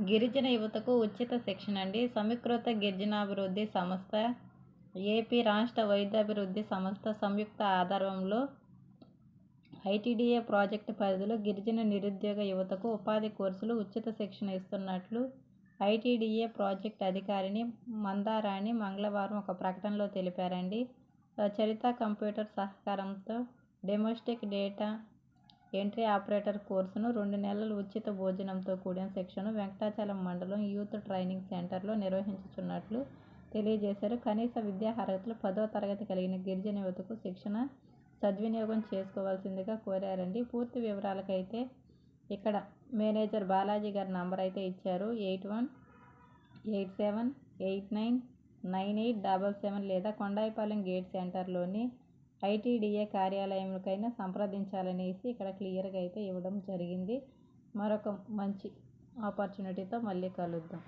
గిరిజన యువతకు ఉచిత శిక్షణ అండి. సమీకృత గిరిజనాభివృద్ధి సంస్థ, ఏపీ రాష్ట్ర వైద్యాభివృద్ధి సంస్థ సంయుక్త ఆధ్వర్యంలో ఐటీడీఏ ప్రాజెక్టు పరిధిలో గిరిజన నిరుద్యోగ యువతకు ఉపాధి కోర్సులు ఉచిత శిక్షణ ఇస్తున్నట్లు ఐటీడీఏ ప్రాజెక్ట్ అధికారిని మందారాణి మంగళవారం ఒక ప్రకటనలో తెలిపారండి. చరిత కంప్యూటర్ సహకారంతో డొమెస్టిక్ డేటా ఎంట్రీ ఆపరేటర్ కోర్సును 2 నెలలు ఉచిత భోజనంతో కూడిన శిక్షణను వెంకటాచలం మండలం యూత్ ట్రైనింగ్ సెంటర్లో నిర్వహించుతున్నట్లు తెలియజేశారు. కనీస విద్యా అర్హతలు 10వ తరగతి కలిగిన గిరిజన యువతకు శిక్షణ సద్వినియోగం చేసుకోవాల్సిందిగా కోరారండి. పూర్తి వివరాలకైతే ఇక్కడ మేనేజర్ బాలాజీ గారి నంబర్ అయితే ఇచ్చారు. 8187899877 లేదా కొండాయిపాలెం గేట్ సెంటర్లోని ఐటీడీఏ కార్యాలయంకైనా సంప్రదించాలనేసి ఇక్కడ క్లియర్గా అయితే ఇవ్వడం జరిగింది. మరొక మంచి ఆపర్చునిటీతో మళ్ళీ కలుద్దాం.